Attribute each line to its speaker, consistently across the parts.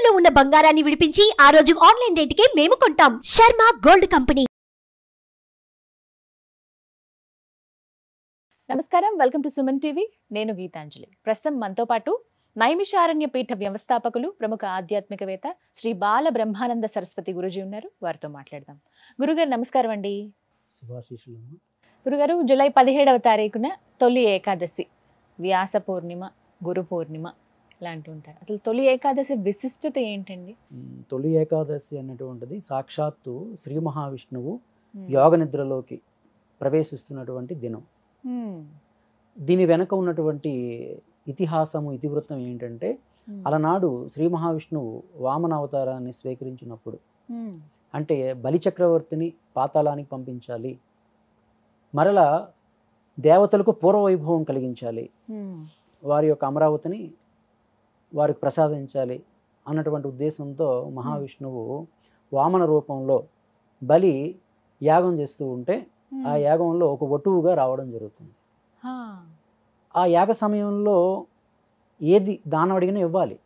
Speaker 1: తాకట్టులో ఉన్న బంగారాన్ని విడిపించి ఆ రోజు ఆన్లైన్ రేటుకే మేము కొంటాం. Sharma gold company.
Speaker 2: నమస్కారం, వెల్కమ్ టు సుమన్ టీవీ. నేను గీతాంజలి. ప్రస్తుతం మనతో పాటు నైమిషారణ్య పీఠ వ్యవస్థాపకులు, ప్రముఖ ఆధ్యాత్మికవేత్త శ్రీ బాల బ్రహ్మానంద సరస్వతి గురుజీ ఉన్నారు. వారితో మాట్లాడదాం. గురుగారు నమస్కారం అండి. గురుగారు, జూలై 17వ తారీఖున తొలి ఏకాదశి, వ్యాస పూర్ణిమ, గురు పూర్ణిమ ఇలాంటి ఉంటారు. అసలు తొలి ఏకాదశి విశిష్టత ఏంటండి?
Speaker 3: తొలి ఏకాదశి అనేటువంటిది సాక్షాత్తు శ్రీ మహావిష్ణువు యోగ నిద్రలోకి ప్రవేశిస్తున్నటువంటి దినం. దీని వెనక ఉన్నటువంటి ఇతిహాసము, ఇతివృత్తం ఏంటంటే, అలనాడు శ్రీ మహావిష్ణువు వామన అవతారాన్ని స్వీకరించినప్పుడు, అంటే బలి చక్రవర్తిని పాతాళానికి పంపించాలి, మరలా దేవతలకు పూర్వవైభవం కలిగించాలి, వారి యొక్క అమరావతిని వారికి ప్రసాదించాలి అన్నటువంటి ఉద్దేశంతో మహావిష్ణువు వామన రూపంలో బలి యాగం చేస్తూ ఉంటే ఆ యాగంలో ఒక వటువుగా రావడం జరుగుతుంది. ఆ యాగ సమయంలో ఏది దానం అడిగినా ఇవ్వాలి.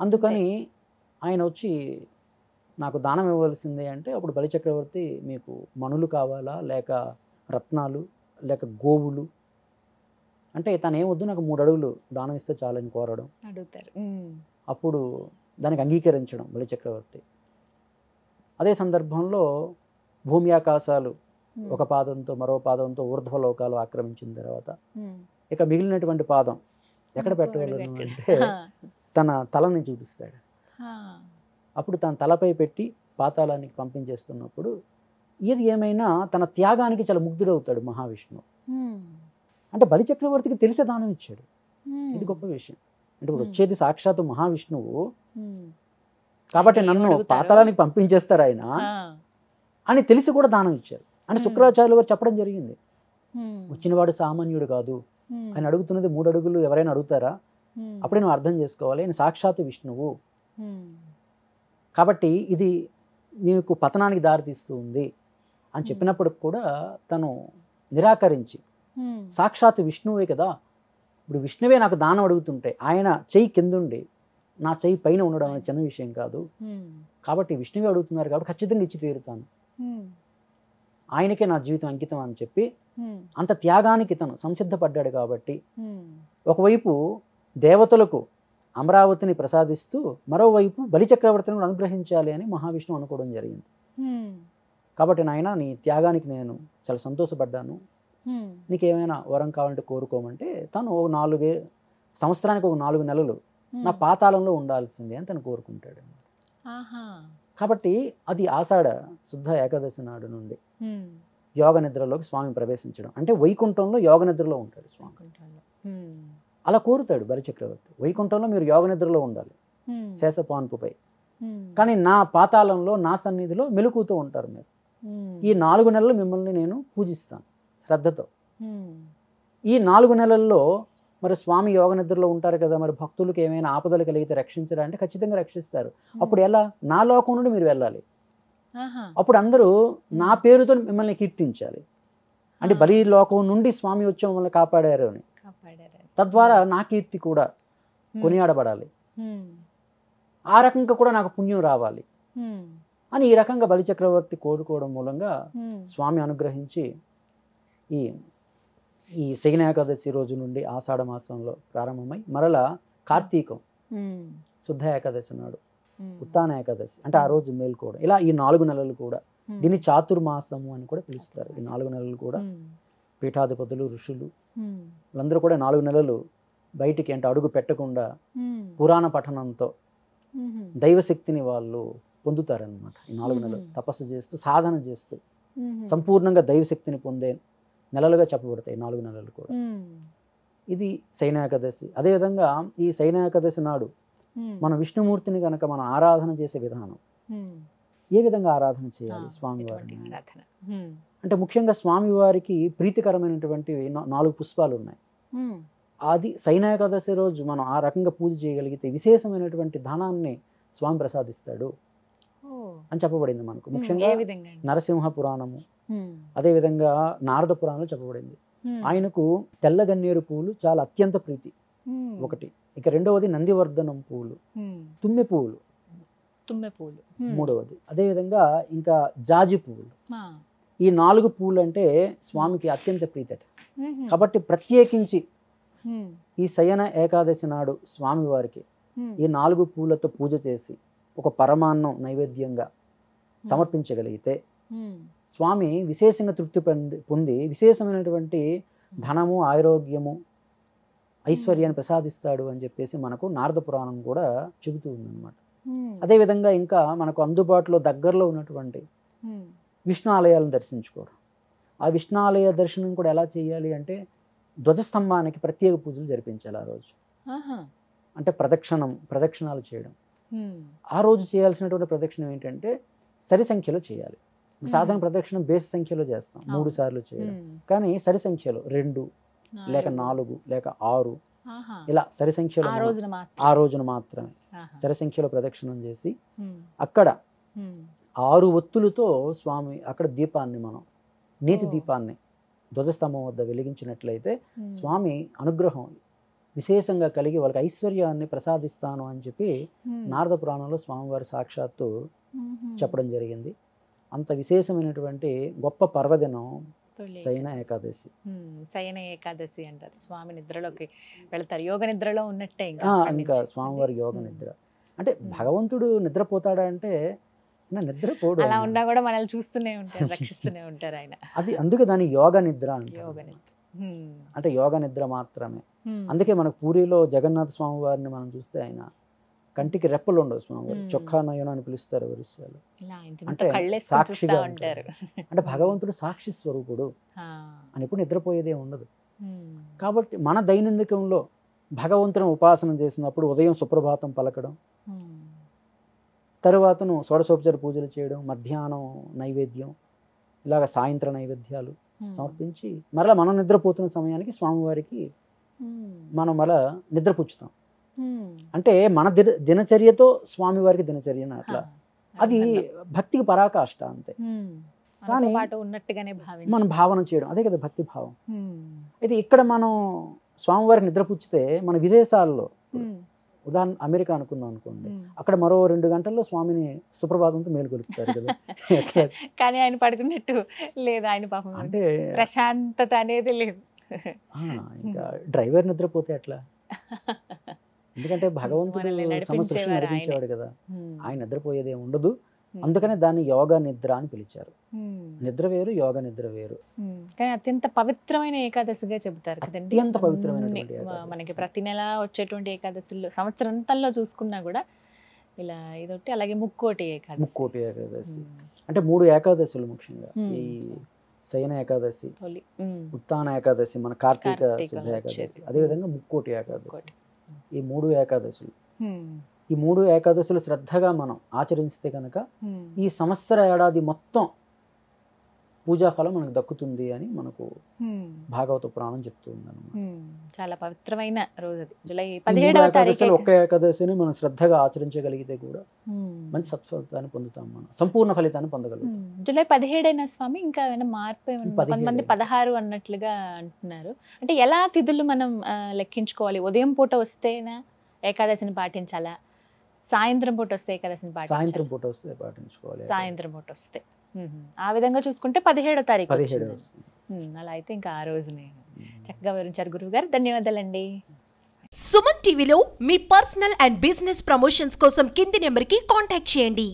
Speaker 3: అందుకని ఆయన వచ్చి నాకు దానం ఇవ్వాల్సిందే అంటే, అప్పుడు బలిచక్రవర్తి మీకు మణులు కావాలా, లేక రత్నాలు, లేక గోవులు అంటే, తను ఏమొద్దు నాకు 3 అడుగులు దానం ఇస్తే చాలని కోరడం,
Speaker 2: అడుగుతారు.
Speaker 3: అప్పుడు దానికి అంగీకరించడం బలిచక్రవర్తి. అదే సందర్భంలో భూమి ఆకాశాలు ఒక పాదంతో మరో పాదంతో ఊర్ధ్వలోకాలు ఆక్రమించిన తర్వాత ఇక మిగిలినటువంటి పాదం ఎక్కడ పెట్టగలను అంటే తన తలని చూపిస్తాడు. అప్పుడు తన తలపై పెట్టి పాతాళానికి పంపించేస్తున్నప్పుడు ఏది ఏమైనా తన త్యాగానికి చాలా ముగ్ధుడవుతాడు మహావిష్ణువు. అంటే బలిచక్రవర్తికి తెలిసే దానం ఇచ్చాడు. ఇది గొప్ప విషయం. అంటే ఇప్పుడు వచ్చేది సాక్షాత్తు మహావిష్ణువు కాబట్టి నన్ను పాతాళానికి పంపించేస్తారు ఆయన అని తెలిసి కూడా దానం ఇచ్చారు అని శుక్రాచార్యులు వారు చెప్పడం జరిగింది. వచ్చినవాడు సామాన్యుడు కాదు, ఆయన అడుగుతున్నది 3 అడుగులు ఎవరైనా అడుగుతారా? అప్పుడే నువ్వు అర్థం చేసుకోవాలి, ఆయన సాక్షాత్తు విష్ణువు కాబట్టి ఇది నీకు పతనానికి దారితీస్తూ ఉంది అని చెప్పినప్పుడు కూడా తను నిరాకరించి, సాక్షాత్తు విష్ణువే కదా, ఇప్పుడు విష్ణువే నాకు దానం అడుగుతుంటే ఆయన చెయ్యి కిందుండి నా చెయ్యి పైన ఉండడం అనేది చిన్న విషయం కాదు, కాబట్టి విష్ణువే అడుగుతున్నారు కాబట్టి ఖచ్చితంగా ఇచ్చి తీరుతాను, ఆయనకే నా జీవితం అంకితం అని చెప్పి అంత త్యాగానికి తను సంసిద్ధపడ్డాడు. కాబట్టి ఒకవైపు దేవతలకు అమరావతిని ప్రసాదిస్తూ మరోవైపు బలిచక్రవర్తిని అనుగ్రహించాలి అని మహావిష్ణువు అనుకోవడం జరిగింది. కాబట్టి నాయన నీ త్యాగానికి నేను చాలా సంతోషపడ్డాను, నీకేమైనా వరం కావాలంటే కోరుకోమంటే తను 4 సంవత్సరానికి ఒక 4 నెలలు నా పాతాళంలో ఉండాల్సిందే అని తను కోరుకుంటాడు. కాబట్టి అది ఆషాఢ శుద్ధ ఏకాదశి నాడు నుండి యోగ నిద్రలోకి స్వామి ప్రవేశించడం, అంటే వైకుంఠంలో యోగ నిద్రలో ఉంటాడు స్వామి. అలా కోరుతాడు బలిచక్రవర్తి, వైకుంఠంలో మీరు యోగ నిద్రలో ఉండాలి శేషపాన్పుపై, కానీ నా పాతాళంలో నా సన్నిధిలో మెలుకుతూ ఉంటారు మీరు. ఈ 4 నెలలు మిమ్మల్ని నేను పూజిస్తాను శ్రద్ధతో. ఈ 4 నెలల్లో మరి స్వామి యోగ నిద్రలో ఉంటారు కదా, మరి భక్తులకు ఏమైనా ఆపదలు కలిగితే రక్షించరా అంటే ఖచ్చితంగా రక్షిస్తారు. అప్పుడు ఎలా? నా లోకం నుండి మీరు వెళ్ళాలి, అప్పుడు అందరూ నా పేరుతో మిమ్మల్ని కీర్తించాలి, అంటే బలి లోకం నుండి స్వామి వచ్చి మిమ్మల్ని కాపాడారు అని, తద్వారా నా కీర్తి కూడా కొనియాడబడాలి, ఆ రకంగా కూడా నాకు పుణ్యం రావాలి అని ఈ రకంగా బలిచక్రవర్తి కోరుకోవడం మూలంగా స్వామి అనుగ్రహించి ఈ శయన ఏకాదశి రోజు నుండి ఆషాఢ మాసంలో ప్రారంభమై మరలా కార్తీకం శుద్ధ ఏకాదశి నాడు ఉత్తాన ఏకాదశి అంటే ఆ రోజు మేల్కోవడం, ఇలా ఈ 4 నెలలు కూడా దీన్ని చాతుర్మాసము అని కూడా పిలుస్తారు. ఈ 4 నెలలు కూడా పీఠాధిపతులు, ఋషులు వీళ్ళందరూ కూడా 4 నెలలు బయటికి అంటే అడుగు పెట్టకుండా పురాణ పఠనంతో దైవశక్తిని వాళ్ళు పొందుతారనమాట. ఈ 4 నెలలు తపస్సు చేస్తూ సాధన చేస్తూ సంపూర్ణంగా దైవశక్తిని పొందే నెలలుగా చెప్పబడతాయి 4 నెలలు కూడా. ఇది శయన ఏకాదశి. అదేవిధంగా ఈ శయన ఏకాదశి నాడు మన విష్ణుమూర్తిని కనుక మనం ఆరాధన చేసే విధానం, ఏ విధంగా ఆరాధన చేయాలి స్వామివారిని అంటే, ముఖ్యంగా స్వామివారికి ప్రీతికరమైనటువంటి 4 పుష్పాలు ఉన్నాయి. అది శయన ఏకాదశి రోజు మనం ఆ రకంగా పూజ చేయగలిగితే విశేషమైనటువంటి ధనాన్ని స్వామి ప్రసాదిస్తాడు అని చెప్పబడింది మనకు. ముఖ్యంగా నరసింహ పురాణము, అదేవిధంగా నారద పురాణంలో చెప్పబడింది. ఆయనకు తెల్ల గన్నేరు పూలు చాలా అత్యంత ప్రీతి ఒకటి. ఇక రెండవది నందివర్ధనం పూలు, తుమ్మె పువ్వులు
Speaker 2: తుమ్మె పూలు
Speaker 3: మూడవది. అదేవిధంగా ఇంకా జాజి పువ్వులు. ఈ 4 పువ్వులు అంటే స్వామికి అత్యంత ప్రీతట. కాబట్టి ప్రత్యేకించి ఈ శయన ఏకాదశి నాడు స్వామివారికి ఈ 4 పువ్వులతో పూజ చేసి ఒక పరమాన్నం నైవేద్యంగా సమర్పించగలిగితే స్వామి విశేషంగా తృప్తి పొంది విశేషమైనటువంటి ధనము, ఆరోగ్యము, ఐశ్వర్యాన్ని ప్రసాదిస్తాడు అని చెప్పేసి మనకు నారద పురాణం కూడా చెబుతూ ఉందన్నమాట. అదేవిధంగా ఇంకా మనకు అందుబాటులో దగ్గరలో ఉన్నటువంటి విష్ణు ఆలయాలను దర్శించుకోవడం. ఆ విష్ణు ఆలయ దర్శనం కూడా ఎలా చేయాలి అంటే ధ్వజస్తంభానికి ప్రత్యేక పూజలు జరిపించాలి ఆ రోజు. అంటే ప్రదక్షిణాలు చేయడం. ఆ రోజు చేయాల్సినటువంటి ప్రదక్షిణం ఏంటంటే సరి సంఖ్యలో చేయాలి. సాధారణ ప్రదక్షిణం బేస్ సంఖ్యలో చేస్తాం, 3 సార్లు చేయడం. కానీ సరి సంఖ్యలో 2 లేక 4 లేక 6 ఇలా సరి సంఖ్యలో ఆ రోజున మాత్రమే సరి సంఖ్యలో ప్రదక్షిణం చేసి అక్కడ 6 ఒత్తులతో స్వామి అక్కడ దీపాన్ని మనం నీతి దీపాన్ని ధ్వజస్తంభం వద్ద వెలిగించినట్లయితే స్వామి అనుగ్రహం విశేషంగా కలిగి వాళ్ళకి ఐశ్వర్యాన్ని ప్రసాదిస్తాను అని చెప్పి నారద పురాణంలో స్వామివారి సాక్షాత్తు చెప్పడం జరిగింది. అంత విశేషమైనటువంటి గొప్ప పర్వదినం శయన ఏకాదశి.
Speaker 2: శయన ఏకాదశి అంటారు. స్వామి నిద్రలోకి వెళ్తారు, యోగ నిద్రలో ఉన్నట్టే.
Speaker 3: ఇంకా స్వామివారి యోగ నిద్ర అంటే భగవంతుడు నిద్రపోతాడా అంటే నిద్రపోడు.
Speaker 2: అలా ఉన్నా కూడా మనల్ని చూస్తూనే ఉంటారు, రక్షిస్తూనే ఉంటారు ఆయన.
Speaker 3: అది అందుకే దాని యోగ నిద్ర అంటే యోగ నిద్ర మాత్రమే. అందుకే మనకు పూరిలో జగన్నాథ స్వామి వారిని మనం చూస్తే ఆయన కంటికి రెప్పలు ఉండవు. స్వామివారు చొక్కా నయన అని పిలుస్తారు ఒరిస్సాలో. అంటే సాక్షిగా ఉంటారు. అంటే భగవంతుడు సాక్షి స్వరూపుడు అని ఎప్పుడు నిద్రపోయేదే ఉండదు. కాబట్టి మన దైనందికంలో భగవంతుని ఉపాసన చేసినప్పుడు ఉదయం సుప్రభాతం పలకడం, తరువాతను షోడశోపచార పూజలు చేయడం, మధ్యాహ్నం నైవేద్యం, ఇలాగ సాయంత్రం నైవేద్యాలు సమర్పించి మరలా మనం నిద్రపోతున్న సమయానికి స్వామివారికి మనం మళ్ళా నిద్రపుచ్చుతాం. అంటే మన దినచర్యతో స్వామివారికి దినచర్యను అట్లా అది భక్తికి పరాకాష్ట అంతే. కానీ మనం భావన చేయడం అదే కదా భక్తి భావం. అయితే ఇక్కడ మనం స్వామివారికి నిద్రపుచ్చితే మన విదేశాల్లో ఉదాహరణ అమెరికా అనుకుందాం అనుకోండి, అక్కడ మరో 2 గంటల్లో స్వామిని సుప్రభాతంతో మేలుకొలుపుతారు కదా.
Speaker 2: కానీ ఆయన పడుకున్నట్టు లేదు, ఆయన పాపం అంటే ప్రశాంతత అనేది లేదు.
Speaker 3: ఇంకా డ్రైవర్ నిద్రపోతే ఎట్లా? ఎందుకంటే భగవంతుడు సమసృష్టి నడిపించేవాడు కదా, ఆయన నిద్రపోయేదే ఉండదు. అందుకనే దాన్ని యోగ నిద్ర అని పిలిచారు. నిద్ర వేరు, యోగ నిద్ర వేరు.
Speaker 2: కానీ అత్యంత పవిత్రమైన ఏకాదశిగా చెబుతారు కదండి.
Speaker 3: అత్యంత పవిత్రమైన
Speaker 2: మనకి ప్రతి నెల వచ్చేటువంటి ఏకాదశిలో సంవత్సరంతంలో చూసుకున్నా కూడా ఇలా ఇదొకటి, అలాగే ముక్కోటి ఏకాదశి
Speaker 3: అంటే 3 ఏకాదశులు ముఖ్యంగా. ఈ శయన ఏకాదశి, ఉత్తాన ఏకాదశి, మన కార్తీక శుద్ధ ఏకాదశి, అదేవిధంగా ముక్కోటి ఏకాదశి. ఈ 3 ఏకాదశులు, ఈ 3 ఏకాదశులు శ్రద్ధగా మనం ఆచరిస్తే కనుక ఈ సంవత్సర ఏడాది మొత్తం పూజాఫలం మనకు దక్కుతుంది అని మనకు భాగవత పురాణం చెప్తుంది అన్నమాట.
Speaker 2: చాలా పవిత్రమైన రోజు అది. జూలై 17వ తారీఖు
Speaker 3: ఒక్క ఏకాదశిని మనం శ్రద్ధగా ఆచరించగలిగితే కూడా మంచి సత్ఫలితాన్ని పొందుతాం, మనం సంపూర్ణ ఫలితాన్ని పొందగలుగుతాం.
Speaker 2: జూలై 17 స్వామి ఇంకా ఏమైనా మార్పు? కొంతమంది 16 అన్నట్లుగా అంటున్నారు. అంటే ఎలా తిథులు మనం లెక్కించుకోవాలి? ఉదయం పూట వస్తేనా ఏకాదశిని పాటించాలా, సాయంత్రం పూట వస్తే ఏకాదశిని పాటించాలా?
Speaker 3: సాయంత్రం పూట వస్తే పాటించుకోవాలి.
Speaker 2: సాయంత్రం పూట వస్తే ఆ విధంగా చూసుకుంటే 17వ తారీఖు. అలా అయితే ఇంకా ఆ రోజునే చక్కగా వివరించారు గురువు గారు. ధన్యవాదాలండి.
Speaker 1: సుమన్ టీవీలో మీ పర్సనల్ అండ్ బిజినెస్ ప్రమోషన్స్ కోసం కింది నెంబర్కి కాంటాక్ట్ చేయండి.